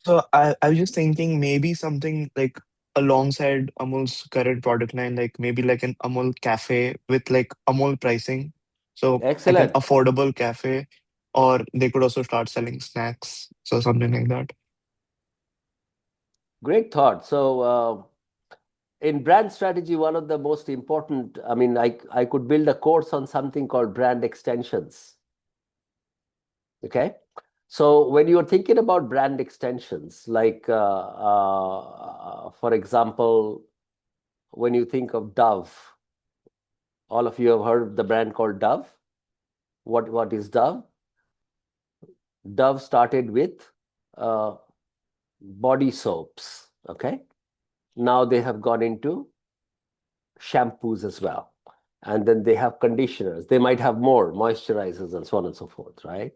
So I was just thinking maybe something like alongside Amul's current product line, like maybe like an Amul cafe with like Amul pricing. So like an Excellent. affordable cafe, or they could also start selling snacks. So something like that. Great thought. So, in brand strategy, one of the most important, I mean, I could build a course on something called brand extensions. Okay. So when you're thinking about brand extensions, like, for example, when you think of Dove, all of you have heard of the brand called Dove. What is Dove? Dove started with body soaps. Okay. Now they have gone into shampoos as well. And then they have conditioners. They might have more moisturizers and so on and so forth, right?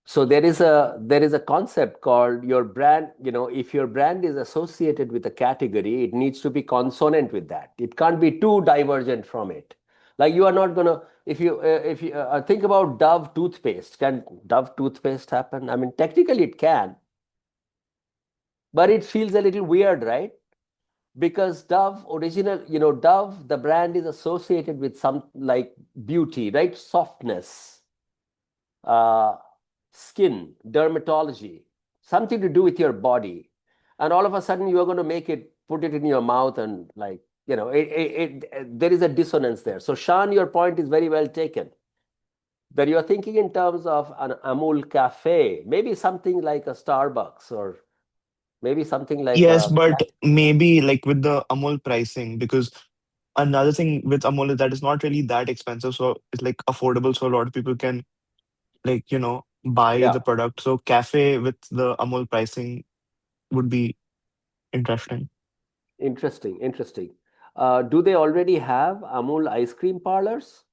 So there is a concept called your brand. If your brand is associated with a category, it needs to be consonant with that. It can't be too divergent from it. Like you are not gonna, if you think about Dove toothpaste, can Dove toothpaste happen? I mean, technically it can, but it feels a little weird, right? Because Dove, the brand is associated with some like beauty, right? Softness, uh, skin, dermatology, something to do with your body. and all of a sudden you are going to make it, put it in your mouth, and like, there is a dissonance there. So Shan, your point is very well taken. That you're thinking in terms of an Amul cafe, maybe something like a Starbucks, or maybe something like Yes, a. but maybe like with the Amul pricing, because another thing with Amul is that it's not really that expensive, so it's like affordable, so a lot of people can like, buy Yeah, the product. So cafe with the Amul pricing would be interesting. interesting, interesting. Do they already have Amul ice cream parlors?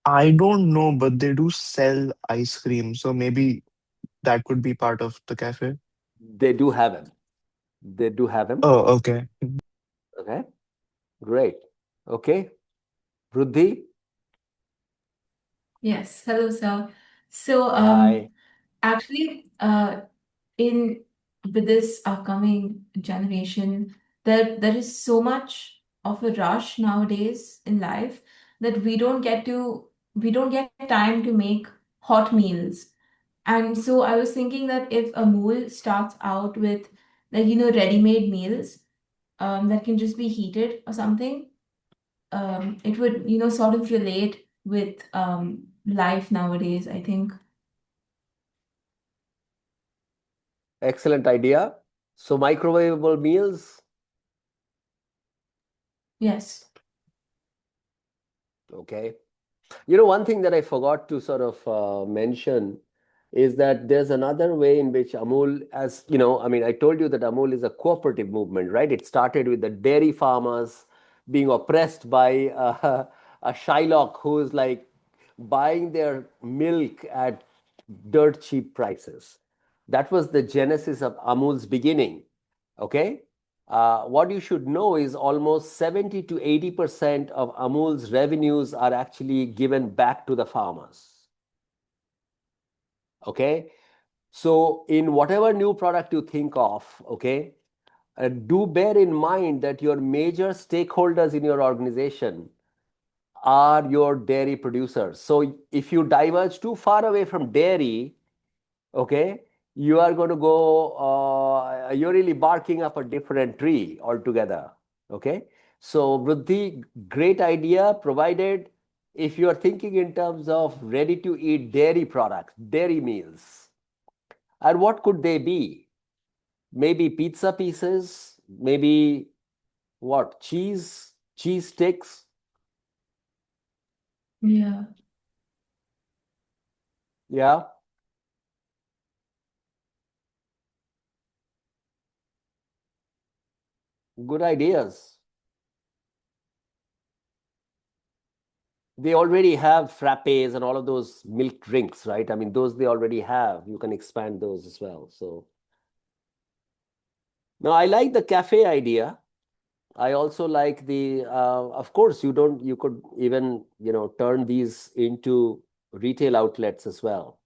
I don't know, but they do sell ice cream, so maybe that could be part of the cafe. They do have them. They do have them. Oh, okay. Okay, great. Okay, Ruddhi, Yes, hello, sir. So, hi. actually, in with this upcoming generation, there is so much of a rush nowadays in life that we don't get time to make hot meals. And so I was thinking that if a mole starts out with, like, ready-made meals, that can just be heated or something, it would, sort of relate with life nowadays, I think. Excellent idea. So microwavable meals. Yes. Okay. One thing that I forgot to sort of mention is that there's another way in which Amul, as you know, I mean, I told you that Amul is a cooperative movement, right? It started with the dairy farmers being oppressed by a Shylock who is like buying their milk at dirt cheap prices. That was the genesis of Amul's beginning. Okay. What you should know is almost 70 to 80% of Amul's revenues are actually given back to the farmers. Okay. So, in whatever new product you think of, okay, do bear in mind that your major stakeholders in your organization are your dairy producers. So, if you diverge too far away from dairy, okay, you are going to go, you're really barking up a different tree altogether. Okay, so Vruddhi, great idea, provided if you are thinking in terms of ready to eat dairy products, dairy meals. And what could they be? Maybe pizza pieces, maybe what? Cheese sticks. Yeah. Yeah, good ideas. They already have frappes and all of those milk drinks, right? I mean, those they already have. You can expand those as well. So now I like the cafe idea. I also like the, of course, you could even, turn these into retail outlets as well.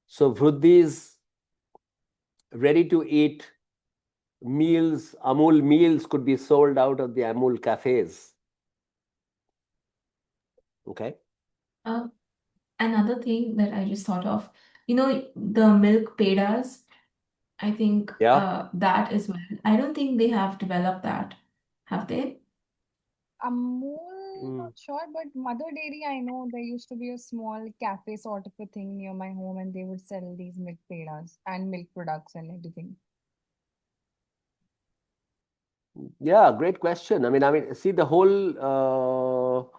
So Vruddhi's ready to eat meals, Amul meals could be sold out of the Amul cafes. Okay. Uh, Another thing that I just thought of, the milk pedas, I think Yeah. that as well. I don't think they have developed that, have they? Amul, Mm. not sure, but Mother Dairy, I know there used to be a small cafe sort of a thing near my home, and they would sell these milk pedas and milk products and everything. Yeah, great question. I mean, see the whole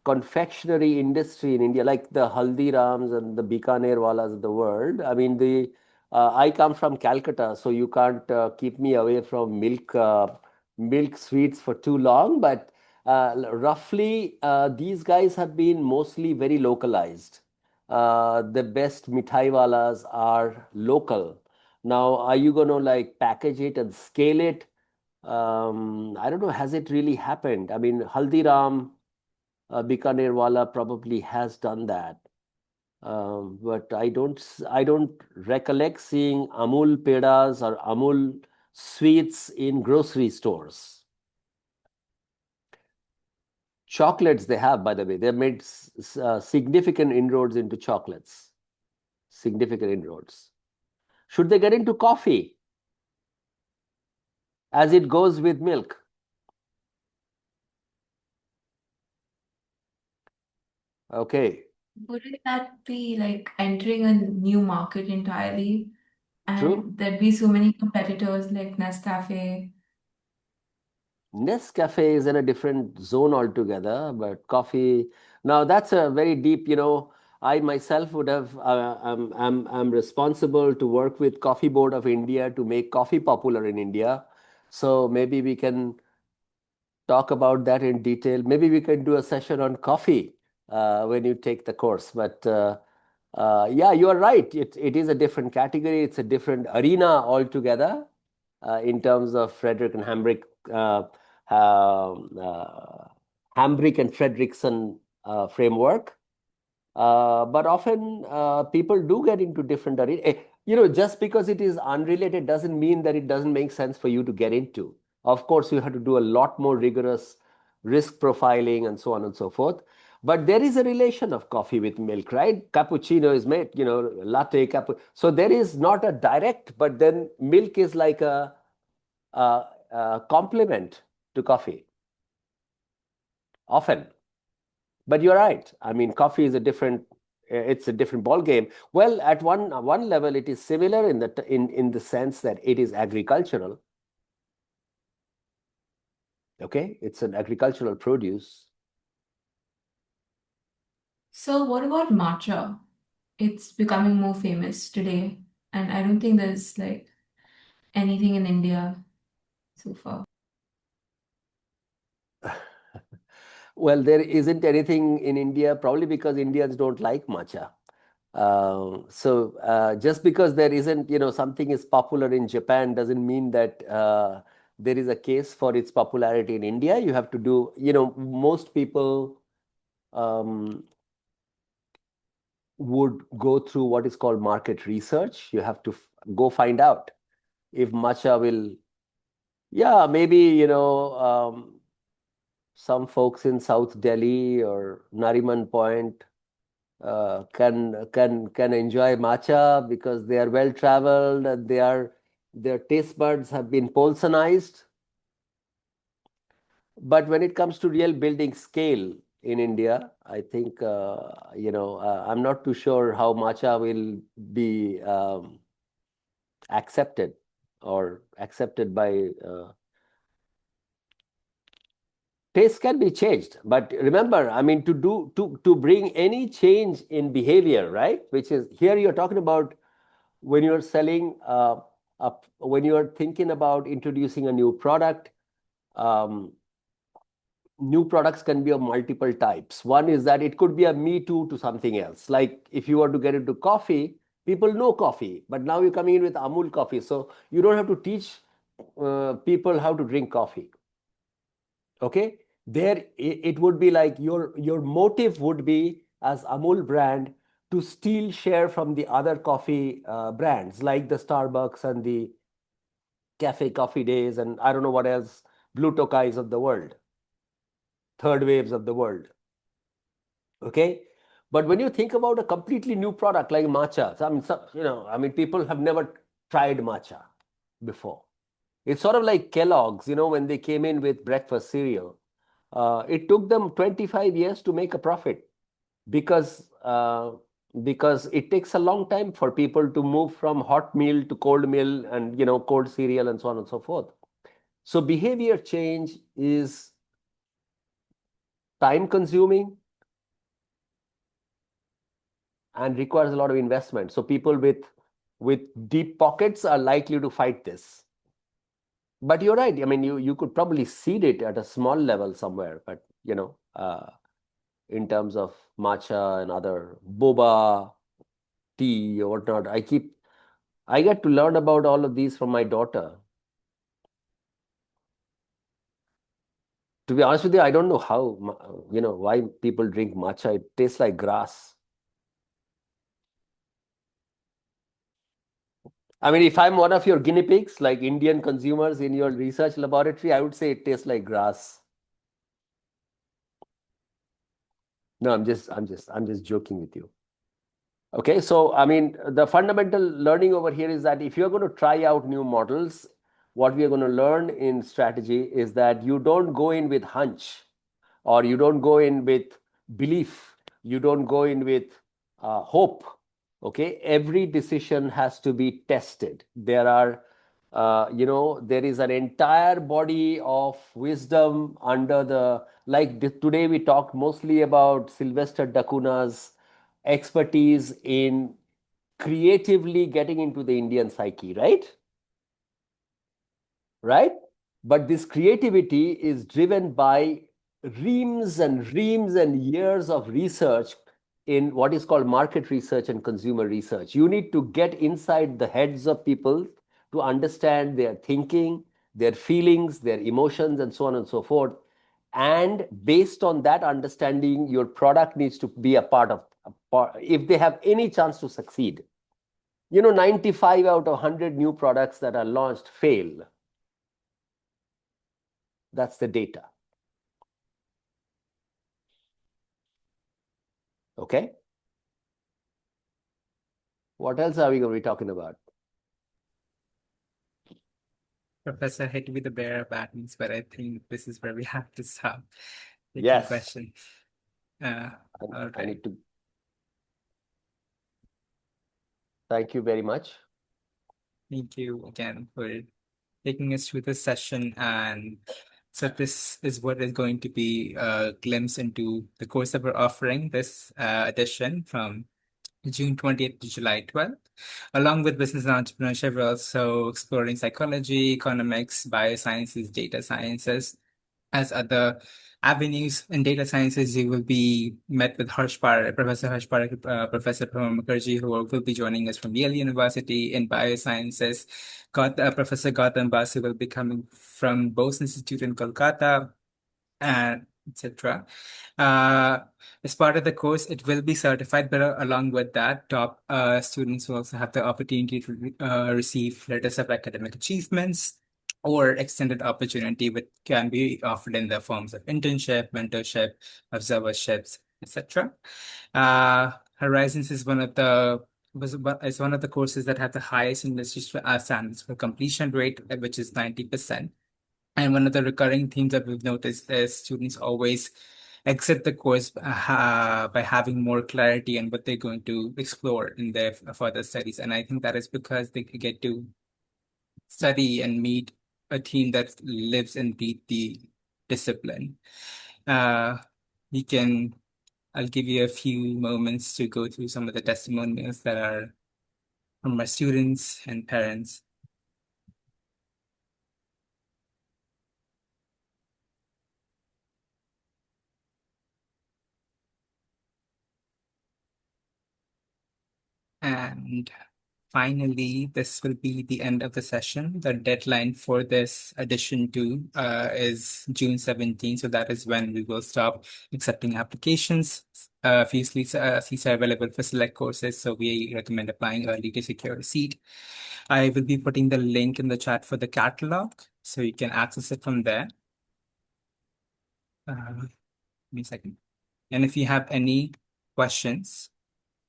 confectionery industry in India, like the Haldirams and the Bikaner walas of the world. I mean, I come from Calcutta, so you can't keep me away from milk sweets for too long. But roughly, these guys have been mostly very localized. The best mithai walas are local. Now, are you going to like package it and scale it? I don't know, has it really happened? I mean, Haldiram, Bikaner Wala probably has done that. But I don't recollect seeing Amul pedas or Amul sweets in grocery stores. Chocolates they have, by the way. They've made significant inroads into chocolates. Significant inroads. Should they get into coffee? as it goes with milk. Okay. Wouldn't that be like entering a new market entirely? True. And there'd be so many competitors like Nescafe. Nescafe is in a different zone altogether, but coffee. Now that's a very deep, I myself would have, I'm responsible to work with Coffee Board of India to make coffee popular in India. So maybe we can talk about that in detail. Maybe we can do a session on coffee when you take the course. But yeah, you are right. It is a different category. It's a different arena altogether in terms of Frederick and Hambrick, Hambrick and Fredrickson framework. But often people do get into different arenas. Just because it is unrelated doesn't mean that it doesn't make sense for you to get into. Of course, you have to do a lot more rigorous risk profiling and so on and so forth. But there is a relation of coffee with milk, right? Cappuccino is made, latte, So there is not a direct, but then milk is like a complement to coffee, often. But you're right. I mean, coffee is it's a different ball game. Well, at one level, it is similar in the sense that it is agricultural. Okay, it's an agricultural produce. So what about matcha? It's becoming more famous today, and I don't think there's like anything in India so far. Well, there isn't anything in India, probably because Indians don't like matcha. So just because there isn't, something is popular in Japan doesn't mean that there is a case for its popularity in India. You have to do, most people would go through what is called market research. You have to go find out if matcha will, yeah, maybe, some folks in South Delhi or Nariman Point can enjoy matcha because they are well traveled and their taste buds have been Polsonized. But when it comes to real building scale in India, I think I'm not too sure how matcha will be accepted or accepted by taste can be changed. But remember, I mean, to bring any change in behavior, right? Which is here you're talking about when you're selling when you're thinking about introducing a new product. New products can be of multiple types. One is that it could be a me too to something else. Like if you were to get into coffee, people know coffee, but now you're coming in with Amul coffee. So you don't have to teach people how to drink coffee. Okay? There, it would be like your motive would be as Amul brand to steal share from the other coffee brands like the Starbucks and the Cafe Coffee Days and I don't know what else, Blue Tokais of the world, third waves of the world. Okay, but when you think about a completely new product like matcha, I mean, people have never tried matcha before. It's sort of like Kellogg's, when they came in with breakfast cereal. It took them 25 years to make a profit because because it takes a long time for people to move from hot meal to cold meal and cold cereal and so on and so forth. So behavior change is time consuming and requires a lot of investment. So people with deep pockets are likely to fight this. But you're right. I mean, you could probably seed it at a small level somewhere, but in terms of matcha and other boba tea or whatnot, I get to learn about all of these from my daughter. To be honest with you, I don't know how, why people drink matcha. It tastes like grass. I mean, if I'm one of your guinea pigs, like Indian consumers in your research laboratory, I would say it tastes like grass. No, I'm just joking with you. Okay, so I mean, the fundamental learning over here is that if you're going to try out new models, what we are going to learn in strategy is that you don't go in with hunch, or you don't go in with belief, you don't go in with hope. Okay, every decision has to be tested. There is an entire body of wisdom under the, like today we talked mostly about Sylvester Dacuna's expertise in creatively getting into the Indian psyche, right? Right? But this creativity is driven by reams and years of research in what is called market research and consumer research. You need to get inside the heads of people to understand their thinking, their feelings, their emotions, and so on and so forth. And based on that understanding, your product needs to be a part of, if they have any chance to succeed. 95 out of 100 new products that are launched fail. That's the data. Okay. What else are we going to be talking about? Professor, I hate to be the bearer of bad news, but I think this is where we have to stop taking Yes. questions. All I right. need to. Thank you very much. Thank you again for taking us through this session. And so this is what is going to be a glimpse into the course that we're offering this edition from June 20th to July 12th. Along with business and entrepreneurship, we're also exploring psychology, economics, biosciences, data sciences. As other avenues in data sciences, you will be met with Professor Harsh Parekh, Professor Pramod Mukherjee, who will be joining us from Yale University in biosciences. Professor Gautam Basu will be coming from Bose Institute in Kolkata, and etc. As part of the course, it will be certified, but along with that, top students will also have the opportunity to receive letters of academic achievements or extended opportunity, which can be offered in the forms of internship, mentorship, observerships, etc. Horizons is one of the courses that have the highest industry standards for completion rate, which is 90%. And one of the recurring themes that we've noticed is students always exit the course by having more clarity on what they're going to explore in their further studies. And I think that is because they get to study and meet a team that lives and breathes the discipline. Uh, we can, I'll give you a few moments to go through some of the testimonials that are from my students and parents. And finally, this will be the end of the session. The deadline for this edition two is June 17th. So that is when we will stop accepting applications. Few seats are available for select courses, so we recommend applying early to secure a seat. I will be putting the link in the chat for the catalog, so you can access it from there. Give me a second. And if you have any questions,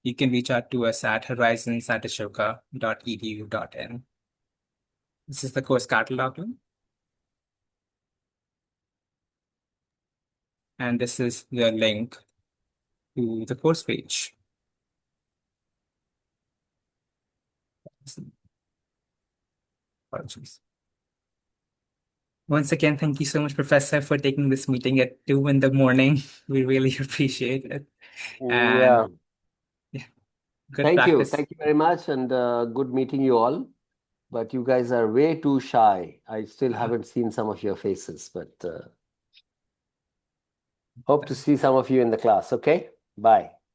you can reach out to us at horizons@ashoka.edu.in. This is the course catalog link. And this is the link to the course page. Apologies. Once again, thank you so much, Professor, for taking this meeting at 2 in the morning. We really appreciate it. Yeah. And yeah, good Thank you. practice. Thank you very much. And good meeting you all. But you guys are way too shy. I still haven't seen some of your faces, but hope to see some of you in the class. Okay. Bye.